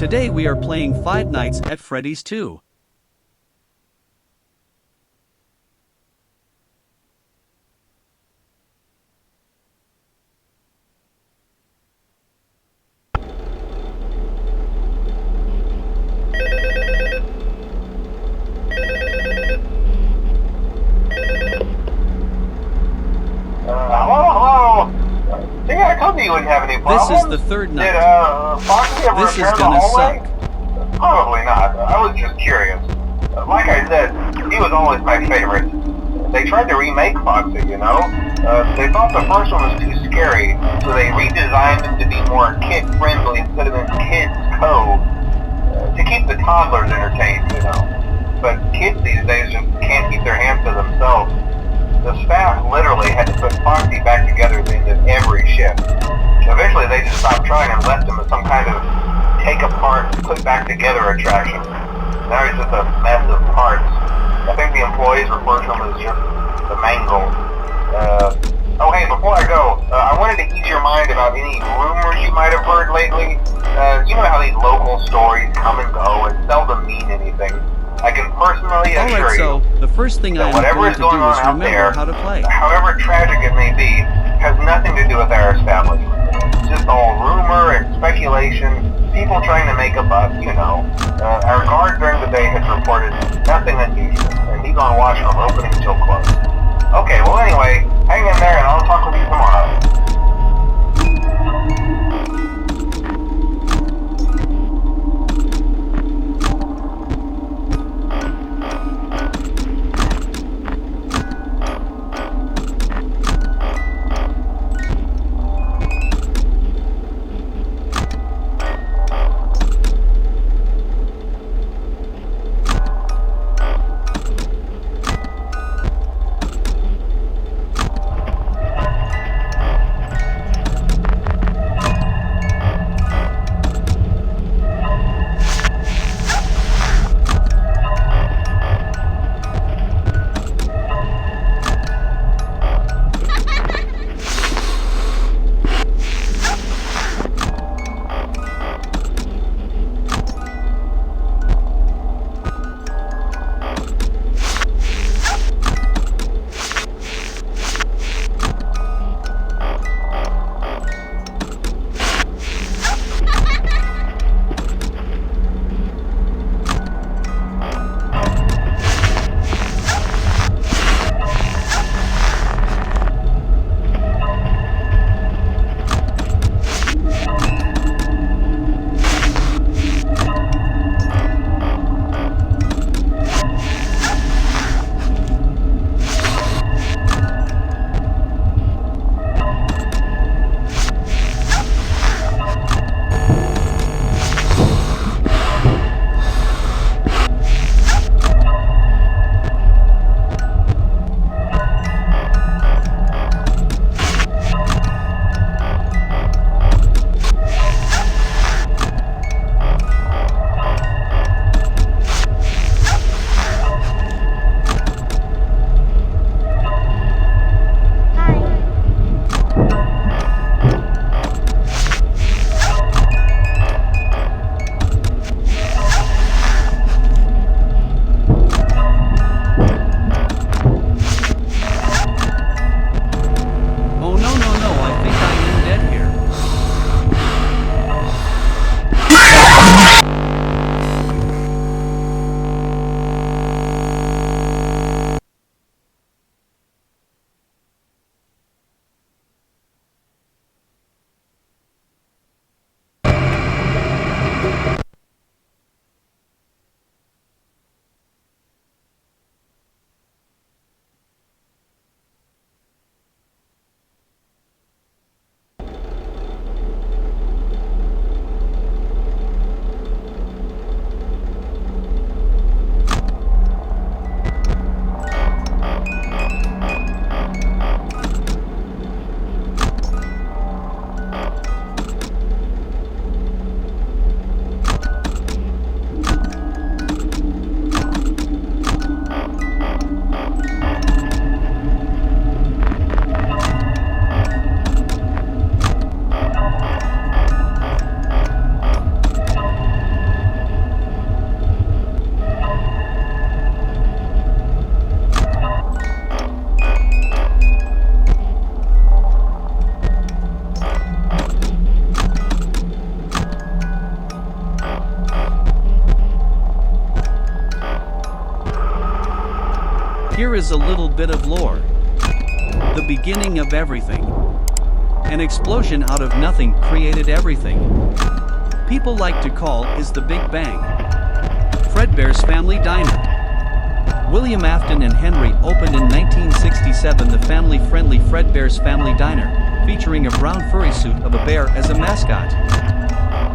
Today we are playing Five Nights at Freddy's 2. Hello? See, I told you wouldn't have any problems. This is the third night. Did, Foxy ever This is repair the gonna hallway? suck. Probably not. I was just curious. Like I said, he was always my favorite. They tried to remake Foxy, you know? They thought the first one was too scary, so they redesigned him to be more kid-friendly instead of in Kids Cove. To keep the toddlers entertained, you know. But kids these days just can't keep their hands to themselves. The staff literally had to put Foxy back together at the end of every shift. Eventually they just stopped trying and left him as some kind of take apart, put back together attraction. Now he's just a mess of parts. I think the employees refer to him as just the mangle. Oh hey, before I go, I wanted to ease your mind about any rumors you might have heard lately. You know how these local stories come and go and seldom mean anything. I can personally assure Alright, so you the first thing I am whatever going is to going do on is out remember there, how to play. however tragic it may be, has nothing to do with our establishment. It's just all rumor and speculation, people trying to make a buck, you know. Our guard during the day has reported nothing unusual, and he's on watch from opening till close. Okay, well anyway, hang in there and I'll talk with you tomorrow. Here is a little bit of lore. The beginning of everything. An explosion out of nothing created everything. People like to call is the Big Bang. Fredbear's Family Diner. William Afton and Henry opened in 1967 the family-friendly Fredbear's Family Diner, featuring a brown furry suit of a bear as a mascot.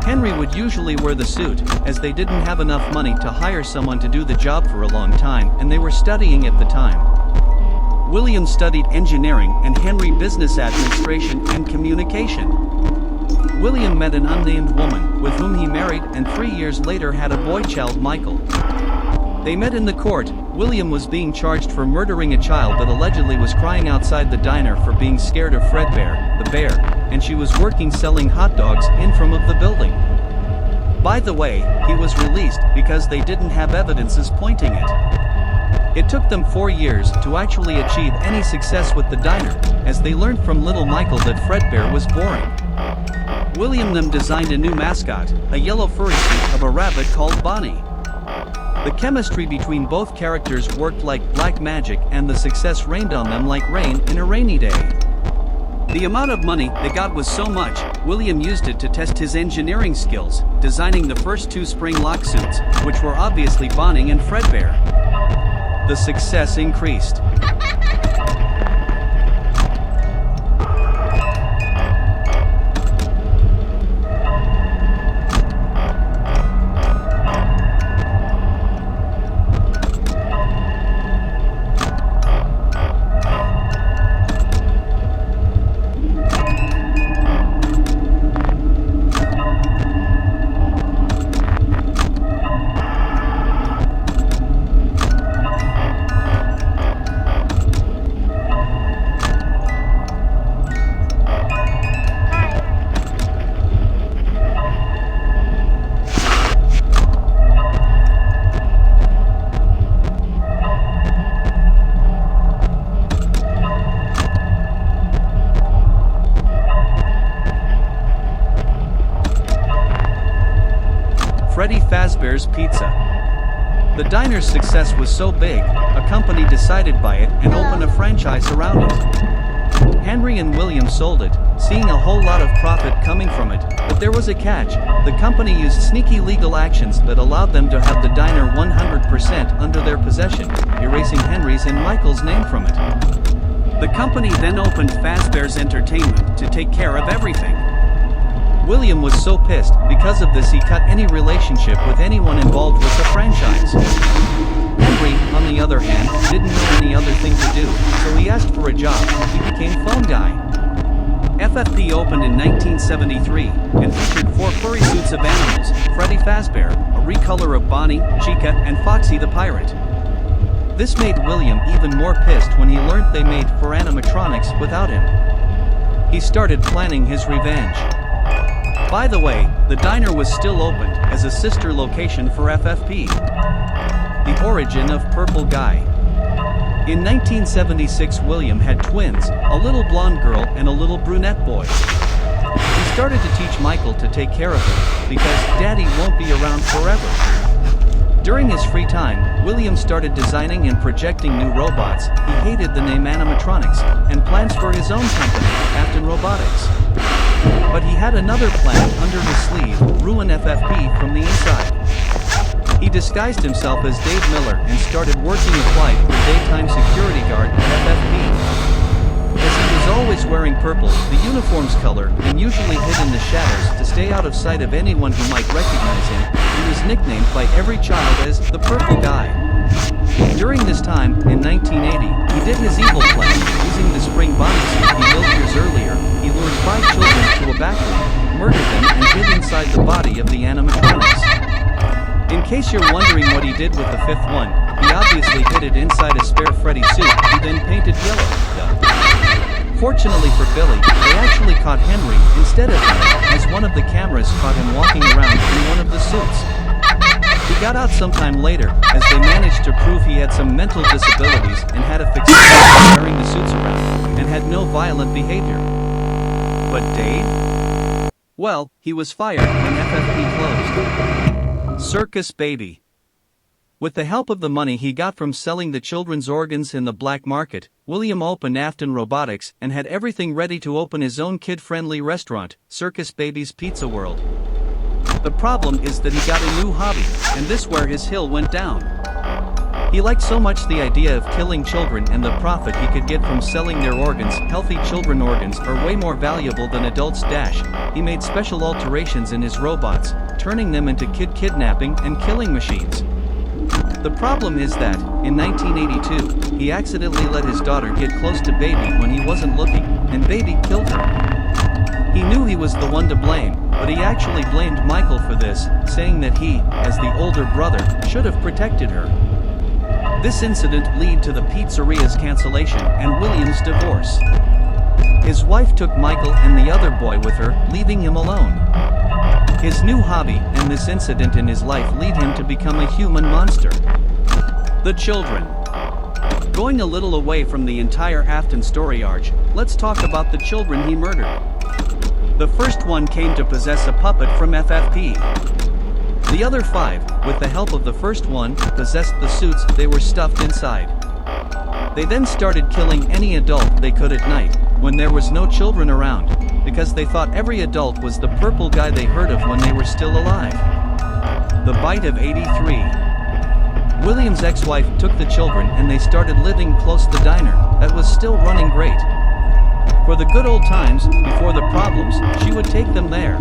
Henry would usually wear the suit, as they didn't have enough money to hire someone to do the job for a long time and they were studying at the time. William studied engineering and Henry business administration and communication. William met an unnamed woman, with whom he married and 3 years later had a boy child, Michael. They met in the court. William was being charged for murdering a child that allegedly was crying outside the diner for being scared of Fredbear, the bear, and she was working selling hot dogs in front of the building. By the way, he was released because they didn't have evidences pointing it. It took them 4 years to actually achieve any success with the diner, as they learned from little Michael that Fredbear was boring. William then designed a new mascot, a yellow furry suit of a rabbit called Bonnie. The chemistry between both characters worked like black magic and the success rained on them like rain in a rainy day. The amount of money they got was so much, William used it to test his engineering skills, designing the first 2 spring lock suits, which were obviously Bonnie and Fredbear. The success increased. Freddy Fazbear's Pizza. The diner's success was so big, a company decided by it and opened a franchise around it. Henry and William sold it, seeing a whole lot of profit coming from it, but there was a catch. The company used sneaky legal actions that allowed them to have the diner 100% under their possession, erasing Henry's and Michael's name from it. The company then opened Fazbear's Entertainment to take care of everything. William was so pissed. Because of this, he cut any relationship with anyone involved with the franchise. Henry, on the other hand, didn't know any other thing to do, so he asked for a job. He became phone guy. FFP opened in 1973 and featured 4 furry suits of animals: Freddy Fazbear, a recolor of Bonnie, Chica, and Foxy the Pirate. This made William even more pissed when he learned they made 4 animatronics without him. He started planning his revenge. By the way, the diner was still opened as a sister location for FFP. The origin of Purple Guy. In 1976, William had twins, a little blonde girl and a little brunette boy. He started to teach Michael to take care of him, because Daddy won't be around forever. During his free time, William started designing and projecting new robots. He hated the name animatronics, and plans for his own company, Afton Robotics. But he had another plan under his sleeve: ruin FFP from the inside. He disguised himself as Dave Miller and started working a flight for daytime security guard at FFP. As he was always wearing purple, the uniform's color, and usually hid in the shadows to stay out of sight of anyone who might recognize him, he was nicknamed by every child as the Purple Guy. During this time, in 1980, he did his evil plan. Using the spring bodysuit he built years earlier, he lured 5 children to a back room, murdered them, and hid inside the body of the animatronics. In case you're wondering what he did with the 5th one, he obviously hid it inside a spare Freddy suit he then painted yellow. Fortunately for Billy, they actually caught Henry instead of him, as one of the cameras caught him walking around in one of the suits. He got out sometime later, as they managed to prove he had some mental disabilities and had a fixation on wearing the suits around, and had no violent behavior. But Dave? Well, he was fired when FFP closed. Circus Baby. With the help of the money he got from selling the children's organs in the black market, William opened Afton Robotics and had everything ready to open his own kid-friendly restaurant, Circus Baby's Pizza World. The problem is that he got a new hobby, and this where his hill went down. He liked so much the idea of killing children and the profit he could get from selling their organs. Healthy children organs are way more valuable than adults. He made special alterations in his robots, turning them into kid kidnapping and killing machines. The problem is that, in 1982, he accidentally let his daughter get close to Baby when he wasn't looking, and Baby killed her. He knew he was the one to blame, but he actually blamed Michael for this, saying that he, as the older brother, should have protected her. This incident led to the pizzeria's cancellation and William's divorce. His wife took Michael and the other boy with her, leaving him alone. His new hobby and this incident in his life lead him to become a human monster. The children. Going a little away from the entire Afton story arc, let's talk about the children he murdered. The first one came to possess a puppet from FFP. The other 5, with the help of the first one, possessed the suits they were stuffed inside. They then started killing any adult they could at night, when there was no children around, because they thought every adult was the purple guy they heard of when they were still alive. The bite of 83. William's ex-wife took the children and they started living close to the diner, that was still running great. For the good old times, before the problems, she would take them there.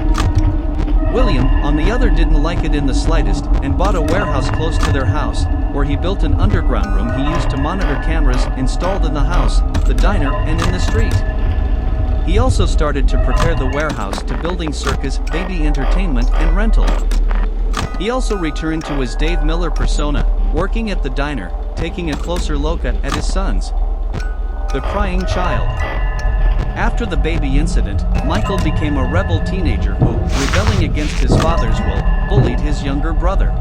William, on the other, didn't like it in the slightest, and bought a warehouse close to their house, where he built an underground room he used to monitor cameras installed in the house, the diner, and in the street. He also started to prepare the warehouse to building Circus Baby entertainment and rental. He also returned to his Dave Miller persona, working at the diner, taking a closer look at his sons. The crying child. After the Baby incident, Michael became a rebel teenager who, rebelling against his father's will, bullied his younger brother.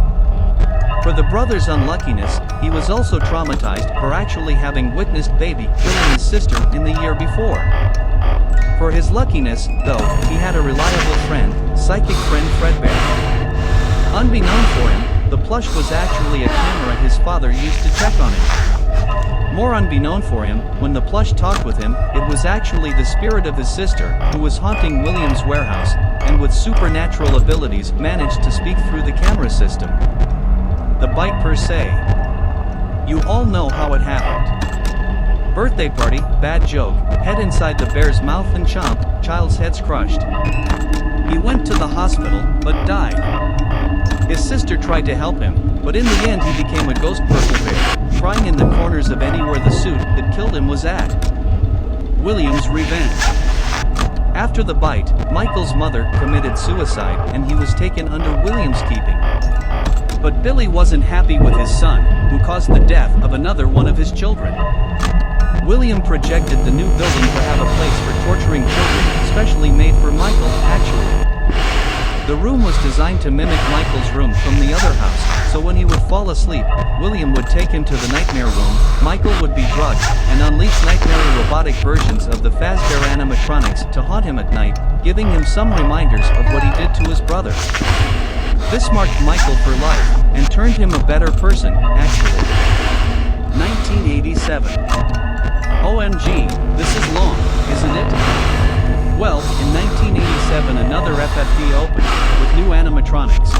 For the brother's unluckiness, he was also traumatized for actually having witnessed Baby killing his sister in the year before. For his luckiness, though, he had a reliable friend, psychic friend Freddy. Unbeknown for him, the plush was actually a camera his father used to check on him. More unbeknown for him, when the plush talked with him, it was actually the spirit of his sister, who was haunting William's warehouse, and with supernatural abilities managed to speak through the camera system. The bite per se. You all know how it happened. Birthday party, bad joke, head inside the bear's mouth and chomp, child's head's crushed. He went to the hospital, but died. His sister tried to help him, but in the end he became a ghost purple bear, crying in the corners of anywhere the suit that killed him was at. William's revenge. After the bite, Michael's mother committed suicide and he was taken under William's keeping. But Billy wasn't happy with his son, who caused the death of another one of his children. William projected the new building to have a place for torturing children, specially made for Michael, actually. The room was designed to mimic Michael's room from the other house, so when he would fall asleep, William would take him to the nightmare room, Michael would be drugged, and unleash nightmare robotic versions of the Fazbear animatronics to haunt him at night, giving him some reminders of what he did to his brother. This marked Michael for life, and turned him a better person, actually. 1987. OMG, this is long, isn't it? Well, in 1987 another FFD opened, with new animatronics.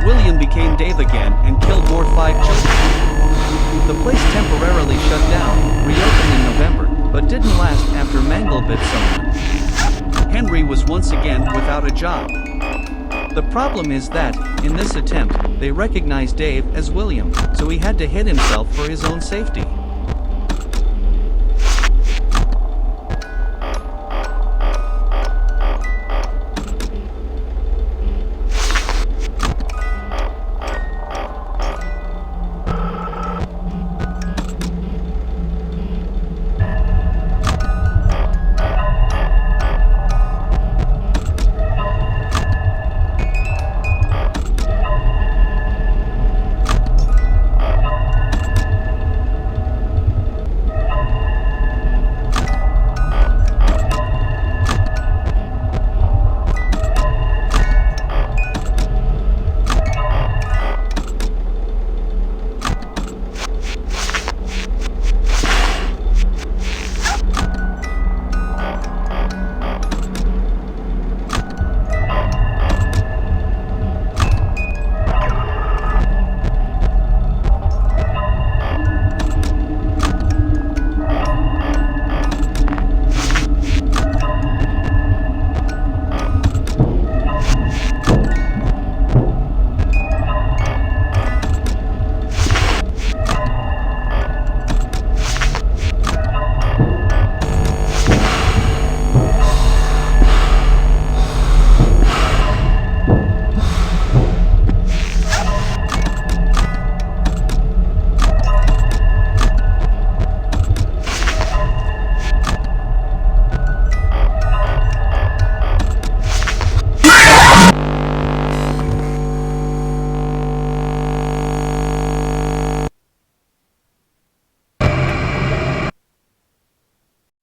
William became Dave again and killed more 5 children. The place temporarily shut down, reopened in November, but didn't last after Mangle bit someone. Henry was once again without a job. The problem is that, in this attempt, they recognized Dave as William, so he had to hit himself for his own safety.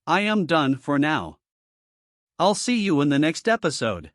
I am done for now. I'll see you in the next episode.